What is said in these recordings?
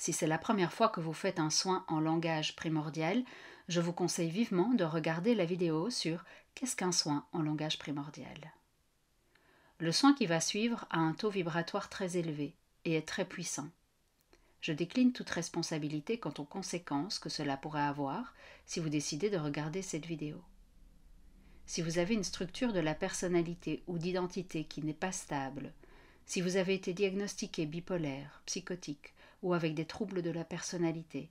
Si c'est la première fois que vous faites un soin en langage primordial, je vous conseille vivement de regarder la vidéo sur Qu'est-ce qu'un soin en langage primordial? Le soin qui va suivre a un taux vibratoire très élevé et est très puissant. Je décline toute responsabilité quant aux conséquences que cela pourrait avoir si vous décidez de regarder cette vidéo. Si vous avez une structure de la personnalité ou d'identité qui n'est pas stable, si vous avez été diagnostiqué bipolaire, psychotique ou avec des troubles de la personnalité,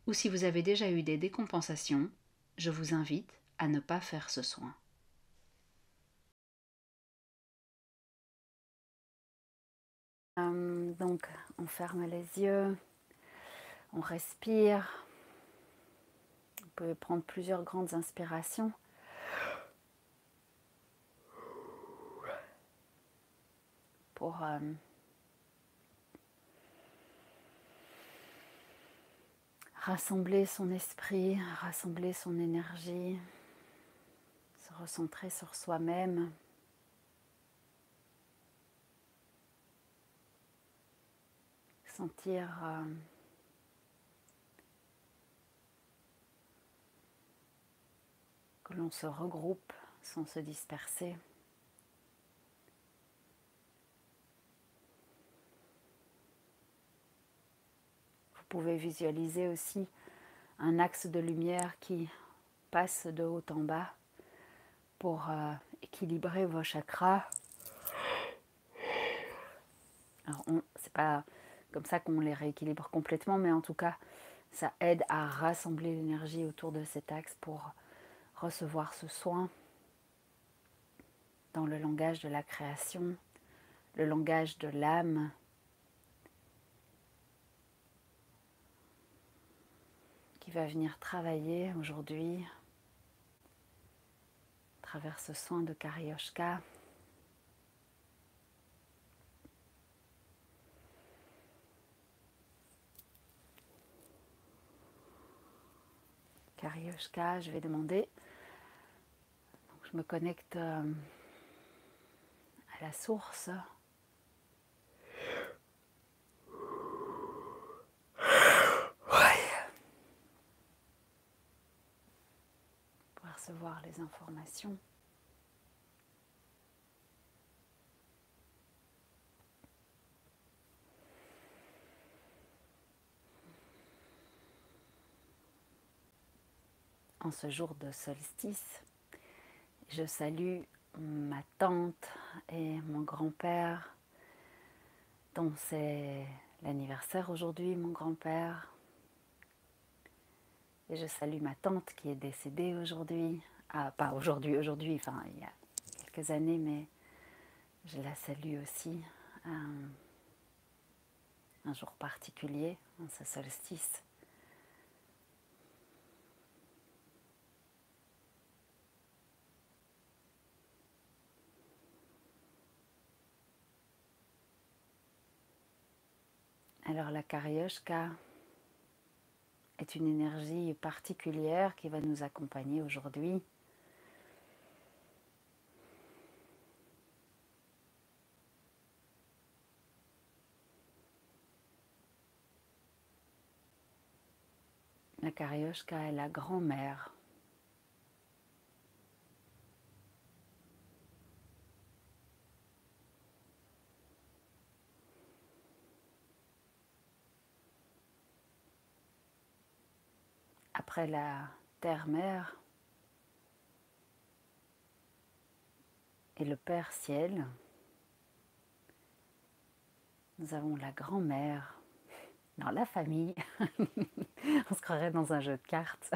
ou si vous avez déjà eu des décompensations, je vous invite à ne pas faire ce soin. Donc, on ferme les yeux, on respire. Vous pouvez prendre plusieurs grandes inspirations. Pour rassembler son esprit, rassembler son énergie, se recentrer sur soi-même. Sentir que l'on se regroupe sans se disperser. Vous pouvez visualiser aussi un axe de lumière qui passe de haut en bas pour équilibrer vos chakras. Alors, c'est pas comme ça qu'on les rééquilibre complètement, mais en tout cas, ça aide à rassembler l'énergie autour de cet axe pour recevoir ce soin dans le langage de la création, le langage de l'âme, qui va venir travailler aujourd'hui à travers ce soin de Karyoshka. Karyoshka, je vais demander. Donc, je me connecte à la source. Pour recevoir les informations. En ce jour de solstice, je salue ma tante et mon grand-père, dont c'est l'anniversaire aujourd'hui, mon grand-père. Et je salue ma tante qui est décédée aujourd'hui. Ah, pas aujourd'hui, enfin il y a quelques années, mais je la salue aussi. Un jour particulier, en ce solstice. Alors la Karyoshka est une énergie particulière qui va nous accompagner aujourd'hui. La Karyoshka est la grand-mère. Après la terre-mère et le Père Ciel, nous avons la grand-mère dans la famille. On se croirait dans un jeu de cartes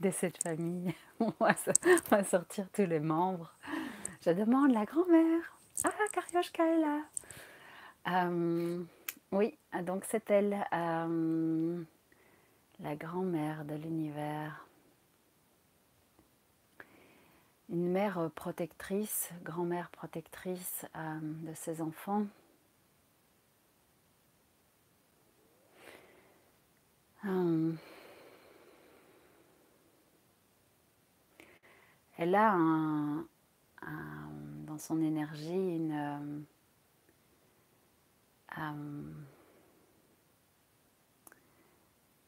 de cette famille. On va sortir tous les membres. Je demande la grand-mère. Ah, Karyoshka est là. Oui, donc c'est elle, la grand-mère de l'univers. Une mère protectrice, grand-mère protectrice de ses enfants. Elle a dans son énergie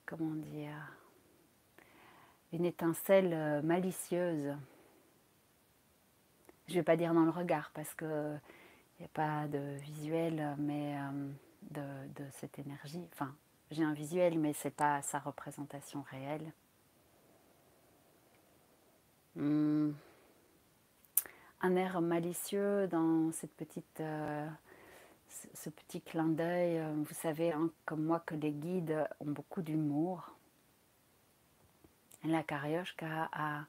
comment dire, une étincelle malicieuse. Je ne vais pas dire dans le regard parce qu'il n'y a pas de visuel, mais de cette énergie. Enfin, j'ai un visuel, mais ce n'est pas sa représentation réelle. Un air malicieux dans cette petite, ce petit clin d'œil. Vous savez, hein, comme moi, que les guides ont beaucoup d'humour. La Karioshka a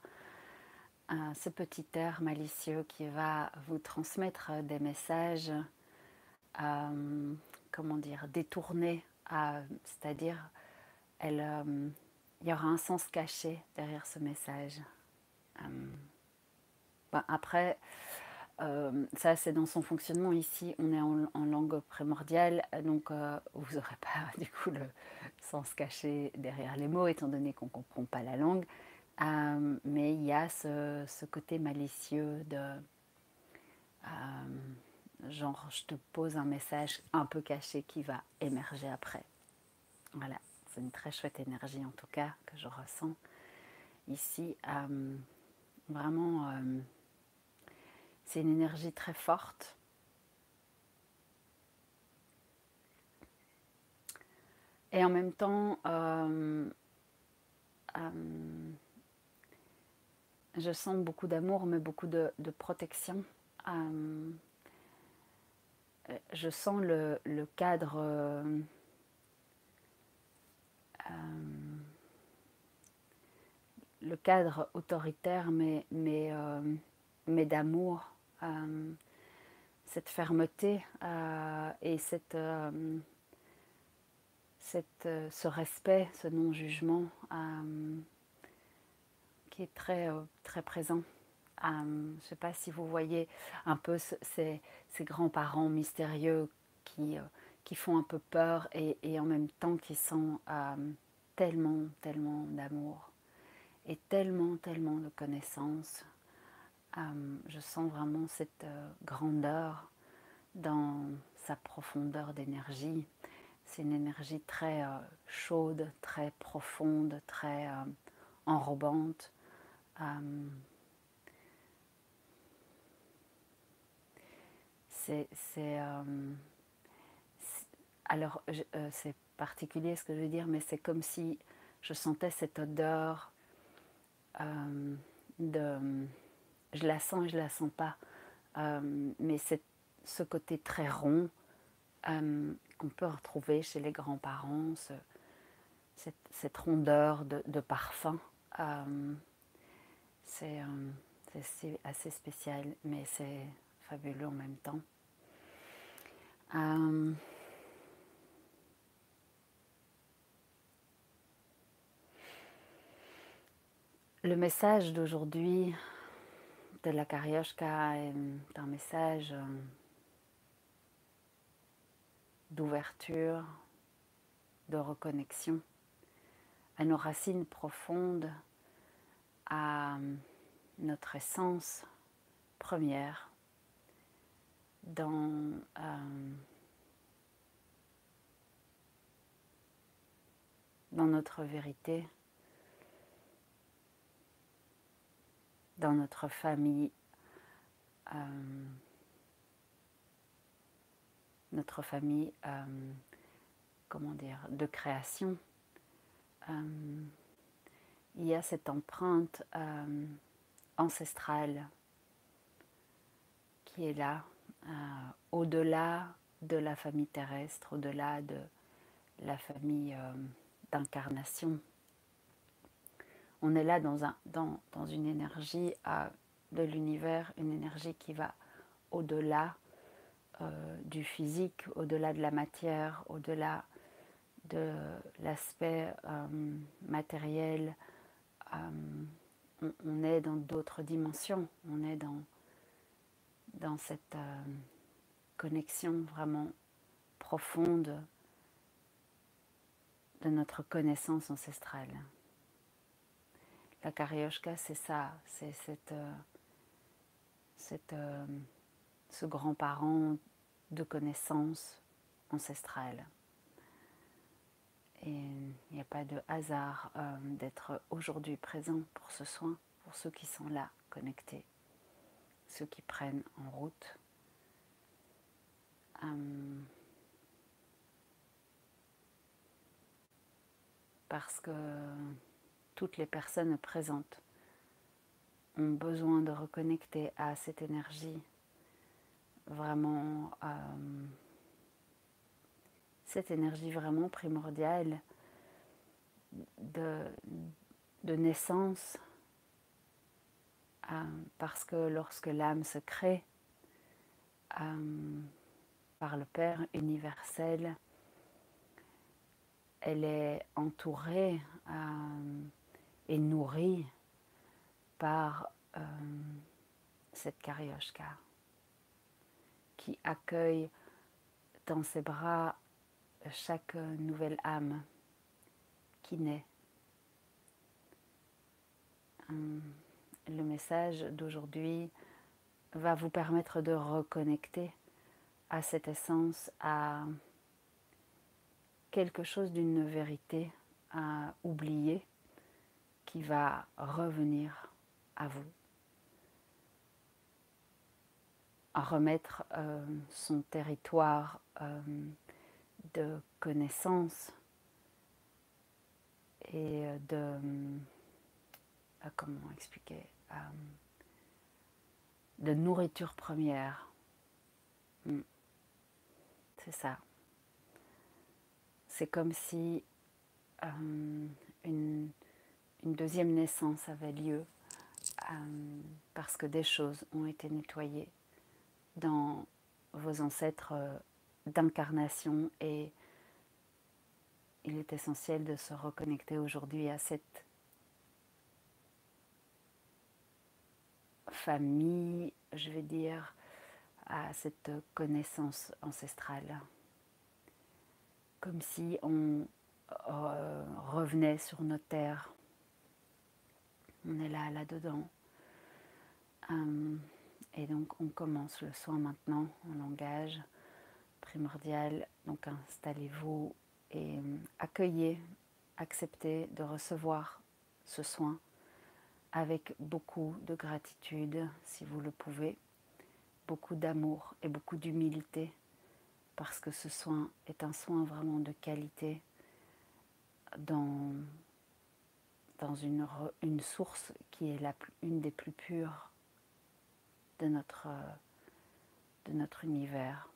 ce petit air malicieux qui va vous transmettre des messages, comment dire, détournés, c'est-à-dire il y aura un sens caché derrière ce message. Après, ça c'est dans son fonctionnement. Ici on est en langue primordiale, donc vous n'aurez pas du coup le sens caché derrière les mots étant donné qu'on ne comprend pas la langue, mais il y a ce côté malicieux de genre je te pose un message un peu caché qui va émerger après. Voilà, c'est une très chouette énergie en tout cas que je ressens ici. Vraiment, c'est une énergie très forte. Et en même temps, je sens beaucoup d'amour, mais beaucoup de protection. Je sens le cadre autoritaire, mais d'amour, cette fermeté et ce respect, ce non-jugement qui est très, très présent. Je ne sais pas si vous voyez un peu ces grands-parents mystérieux qui font un peu peur et en même temps qui sont tellement, tellement d'amour et tellement, tellement de connaissances. Je sens vraiment cette grandeur dans sa profondeur d'énergie. C'est une énergie très chaude, très profonde, très enrobante. Alors, c'est particulier ce que je veux dire, mais c'est comme si je sentais cette odeur je la sens et je la sens pas, mais c'est ce côté très rond qu'on peut retrouver chez les grands-parents, cette rondeur de parfum. C'est assez spécial, mais c'est fabuleux en même temps. Le message d'aujourd'hui de la Karioshka est un message d'ouverture, de reconnexion à nos racines profondes, à notre essence première dans notre vérité, dans notre famille, comment dire, de création. Il y a cette empreinte ancestrale qui est là, au-delà de la famille terrestre, au-delà de la famille d'incarnation. On est là dans une énergie de l'univers, une énergie qui va au-delà du physique, au-delà de la matière, au-delà de l'aspect matériel. On est dans d'autres dimensions, on est dans cette connexion vraiment profonde de notre connaissance ancestrale. La Karioshka, c'est ça, c'est ce grand-parent de connaissance ancestrale. Et il n'y a pas de hasard d'être aujourd'hui présent pour ce soin, pour ceux qui sont là, connectés, ceux qui prennent en route. Parce que toutes les personnes présentes ont besoin de reconnecter à cette énergie vraiment, cette énergie vraiment primordiale de naissance, parce que lorsque l'âme se crée par le Père universel, elle est entourée et nourrie par cette Karyoshka qui accueille dans ses bras chaque nouvelle âme qui naît. Le message d'aujourd'hui va vous permettre de reconnecter à cette essence, à quelque chose d'une vérité à oublier qui va revenir à vous, à remettre son territoire de connaissance et comment expliquer, de nourriture première. C'est ça. C'est comme si une deuxième naissance avait lieu parce que des choses ont été nettoyées dans vos ancêtres d'incarnation, et il est essentiel de se reconnecter aujourd'hui à cette famille, je vais dire, à cette connaissance ancestrale, comme si on revenait sur nos terres. On est là-dedans. Et donc on commence le soin maintenant en langage primordial. Donc installez-vous et accueillez, acceptez de recevoir ce soin avec beaucoup de gratitude, si vous le pouvez, beaucoup d'amour et beaucoup d'humilité, parce que ce soin est un soin vraiment de qualité dans une source qui est une des plus pures de notre univers.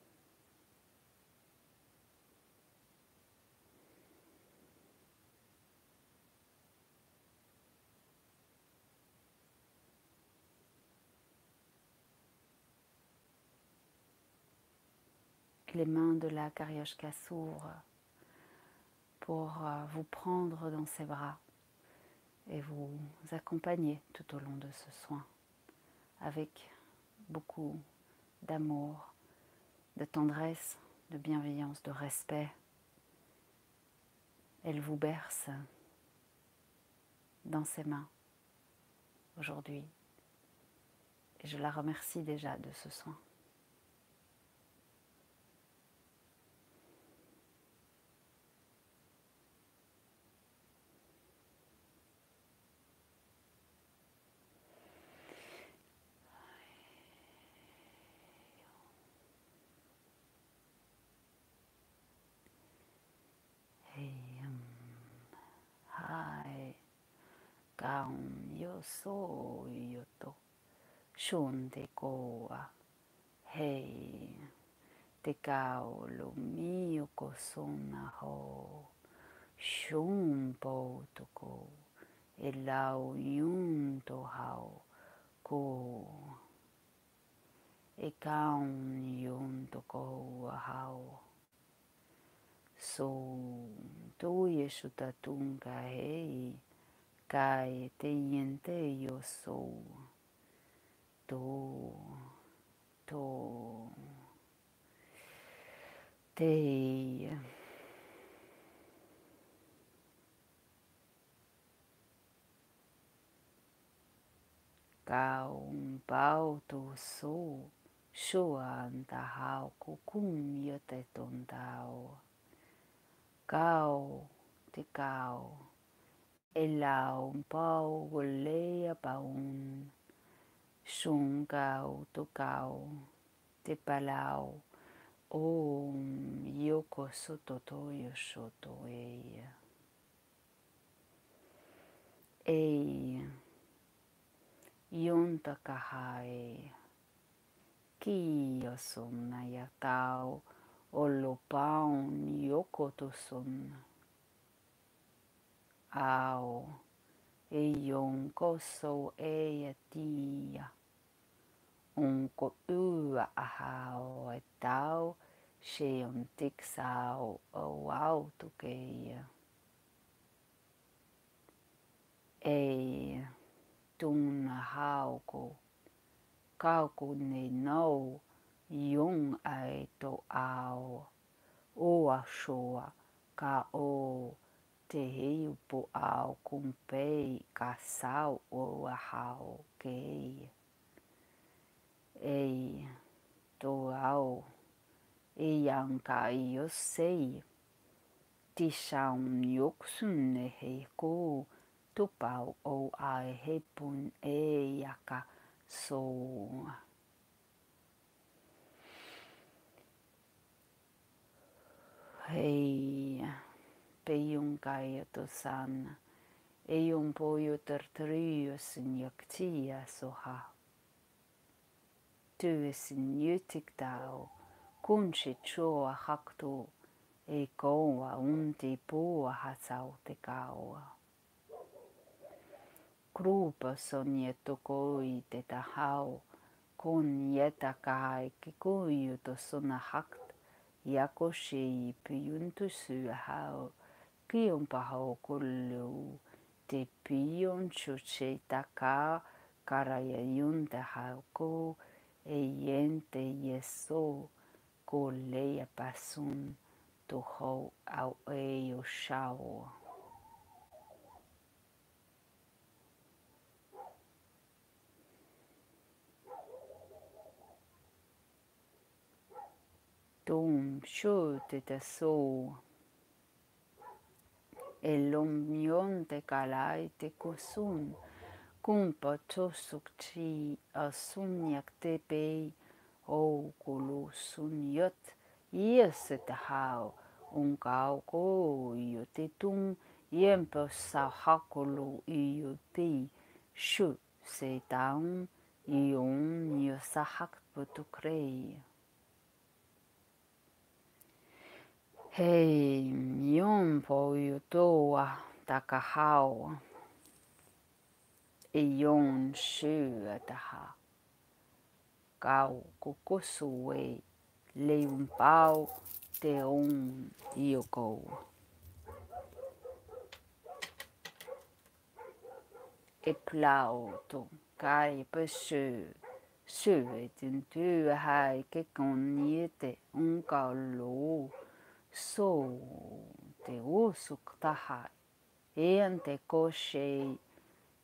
Les mains de la Karyoshka s'ouvrent pour vous prendre dans ses bras et vous accompagner tout au long de ce soin avec beaucoup d'amour, de tendresse, de bienveillance, de respect. Elle vous berce dans ses mains aujourd'hui et je la remercie déjà de ce soin. Hai kaun yo so yoto shun te koa hei te kao lo mio kosona ho shun po to ko e lau yun to hao ko e kaun yun to ko hao so to yeshu tatunga hei kai te yente yo so to te kaun pau to so shuan ta hao kukum yo te ton tao Kao te kao. E lau pau o lea paun. Sun kao to kao. Te palau. Om yoko soto toyo soto eia. Ei yonta kahai. Ki o sonna ya tau. Olo paun yoko to sonna. Ao. E yon koso eia tia. Onko ua ahao e tau. Se on tiksau o auto keia. E tuna hauko. Kauko ne no. Yung ai to ao. O a shoa. Ka o. Te heiu po ao kumpei. Ka sau o a hao keia. E to ao. E yang ka i o sei. Ti saun yoksun ne hei ko. Tupau o ai hepun e yaka so. Hei pe yung kaya to sana. E yung po yu tertrio sin yaktia so ha. Tu sin yutik tau. Kunshi choa hakto. E koa unti pua hasau te kaua. Krupa son yeto i te tahau. Kon yeta kai ki kuyu to sona hakt. Yako shei piyuntu suahau. Kion pahau kullu. Te pion chuche taka. Karaya yunta hauko. E yente yeso. Ko leia pasun. To ho au e o shao. Tom shu te te so. E lomyon te kalai te kusun. Kumpa tosuk chi a sunyak te pei. O kulu sun yot. Yes te hao. Unkau ko yo te tum. Yempa sa hakulu iyo pi. Shu se taun. Yon yo sa hak putu krei. Hei, yompo yu toa takahau. E yon shua taha. Kau kukusu e leimpau te on yoko. E plau to kai pesu. Sue tintu hai ke koniete unkau lo. So te usuk taha. Ean te koshei.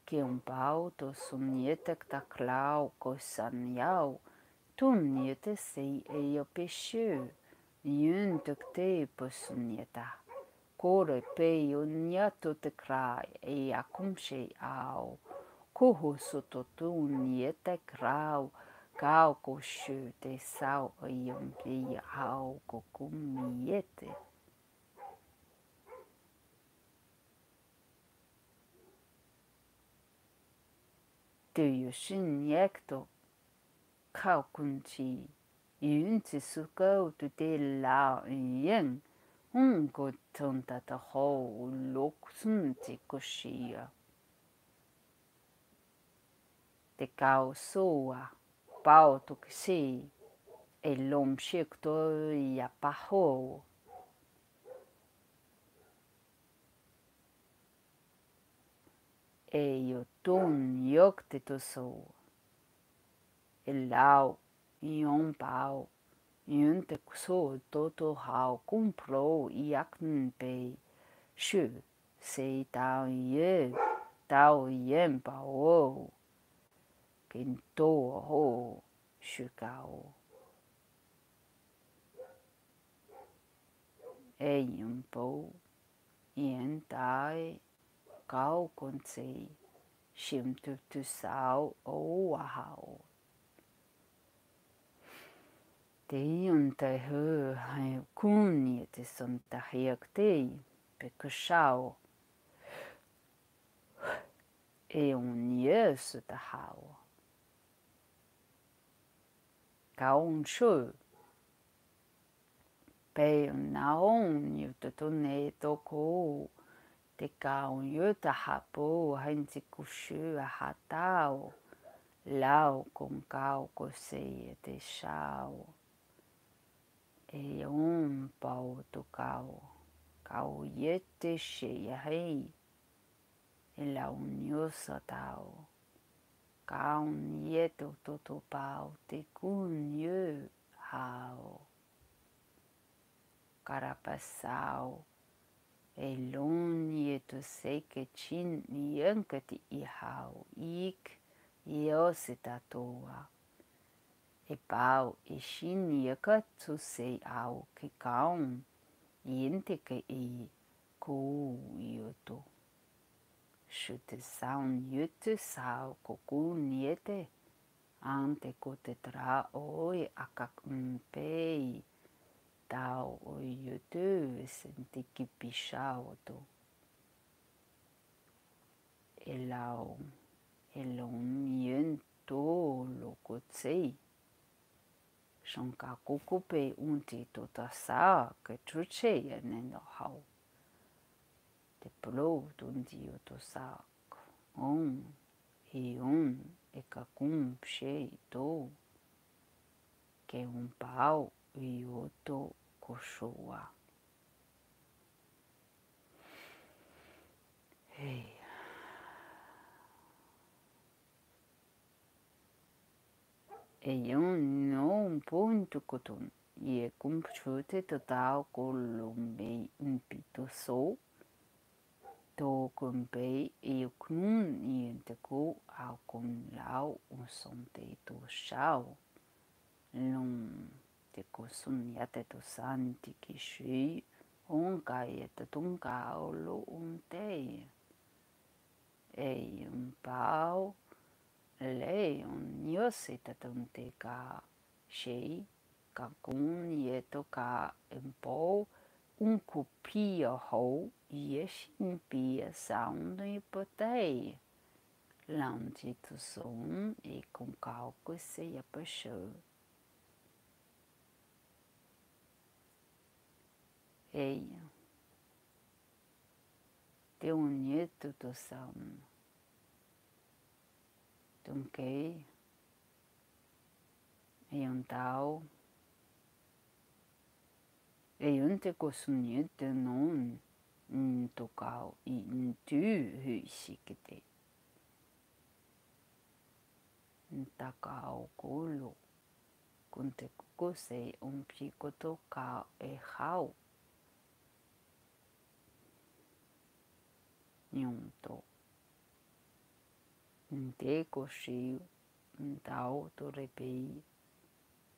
Ke un pau to sumnietek ta klau ko san yau. Tumniete sei e yo peshu. Yun tuk te po sumnieta. Kore pe yun yato te krai e akum shei au. Kuhu soto tu niete krau. Kau ko shu te sau e yun pi au ko kumiete. Tu yu shin yekto. Kau kunchi. Yun ti sukau tu te lao yen. Ko tonta ta ho lok sun ti koshia. Te kau soa. Pau tu kisi. E lom shik to ya paho. E yo ton yok te to so. E lao. Yon pau. Yun te kuso toto hao kumpro yak npe. Shu se tau ye. Tau yen pao. Ken to ho. Shu kao. E yun po. hiện tại cao con si sim tu sao o wow te un te hu hai kun te son ta hiak te pe ku sao e un yes ta hao kaun shu pe naon yu te tone toko te kaun yu ta hapo hain te kushu a hatao lao con cao ko se te sao e un pau to cao yete she hei e la uniosa tao kaun yeto toto pau te kun ye hao carapasao e lon yeto se que chin yankati I hao ik iose tatoa e pau e shin yakatsu se au ke kaun yente ke I ku yoto shute sound yote sao koku niete ante ko te tra oi akak mpei tau o yote senti ki pisao to e lao e lon yen to lo ko tsei shonka koko pe unti to ta sa ke truche e nendo hau te plo tunti o to sa on e ka kum she to ke un pau I o to koshua hey e yon no punto koton e kumpchute total kolombe un pito so to kumpei e kun e te ko au kun lao un son te to shao lum te ko sun yate to santi ki shui on kai e te tunga o lo un te e un pau lei un io se te ka shei ka kun ye to ka un po un copia ho yes in pia sound e potei lanti tu son e con calco se ia pasciò e te un nieto tu son dunque e un tau e un te ko sunniete non tocau in tu husikete takao kolo kun te kukose un pikoto ka e hau nyonto te koshi tau to repei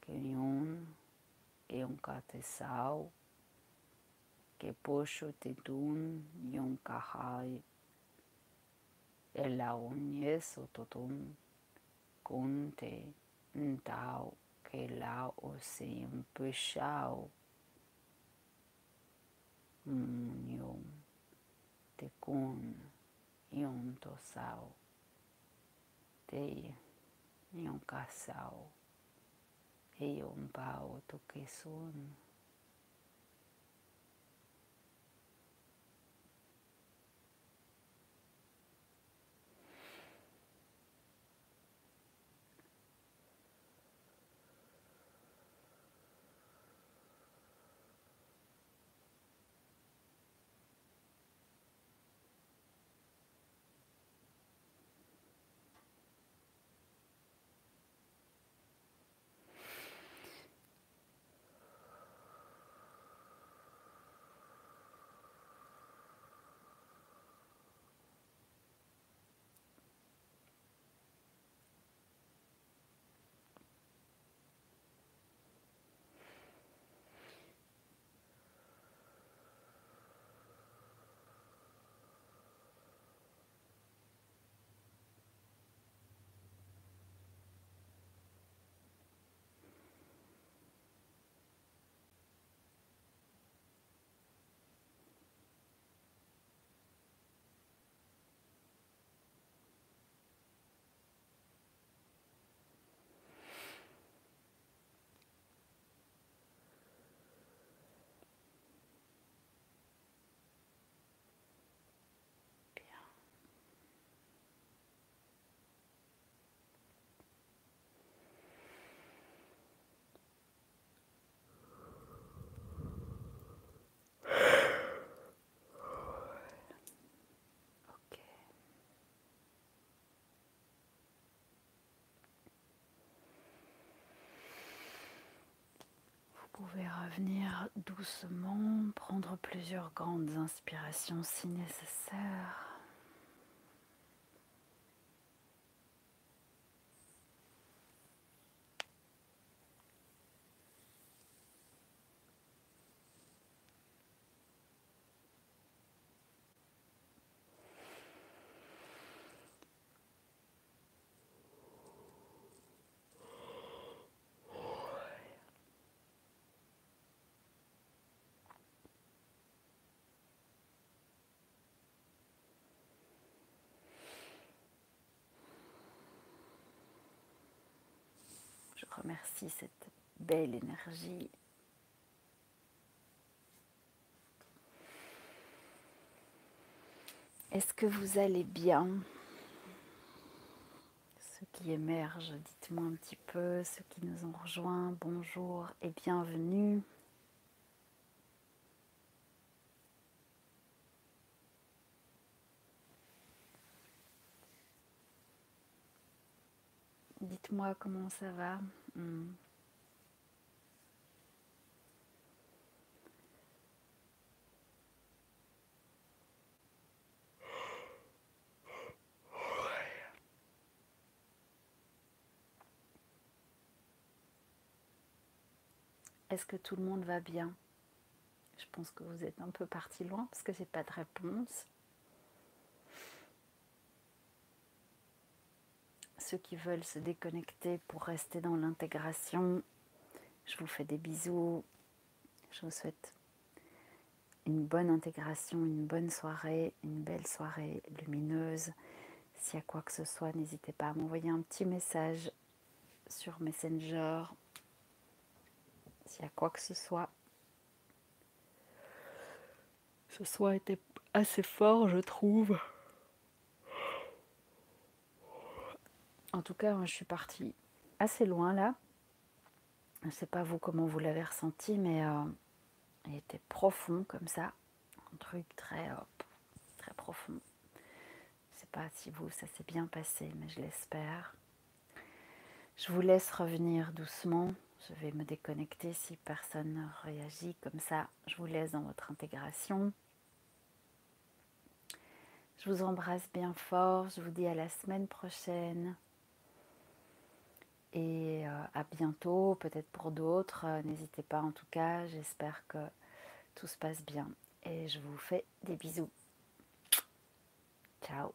que yon e un katesau que pocho te dun yon kahai e la unieso totum con te tau que la o se un puxau yon te con yon to sau te yon kasau e yon pau to que son revenir doucement, prendre plusieurs grandes inspirations si nécessaire. Je remercie cette belle énergie. Est-ce que vous allez bien? Ceux qui émergent, dites-moi un petit peu. Ceux qui nous ont rejoints, bonjour et bienvenue. Dites-moi comment ça va. Est-ce que tout le monde va bien? Je pense que vous êtes un peu parti loin parce que j'ai pas de réponse. Ceux qui veulent se déconnecter pour rester dans l'intégration, je vous fais des bisous. Je vous souhaite une bonne intégration, une bonne soirée, une belle soirée lumineuse. S'il y a quoi que ce soit, n'hésitez pas à m'envoyer un petit message sur Messenger. S'il y a quoi que ce soit. Ce soir était assez fort, je trouve. En tout cas, je suis partie assez loin là. Je ne sais pas vous comment vous l'avez ressenti, mais il était profond comme ça. Un truc très profond. Je ne sais pas si vous, ça s'est bien passé, mais je l'espère. Je vous laisse revenir doucement. Je vais me déconnecter si personne ne réagit comme ça. Je vous laisse dans votre intégration. Je vous embrasse bien fort. Je vous dis à la semaine prochaine. Et à bientôt, peut-être pour d'autres. N'hésitez pas en tout cas. J'espère que tout se passe bien. Et je vous fais des bisous. Ciao.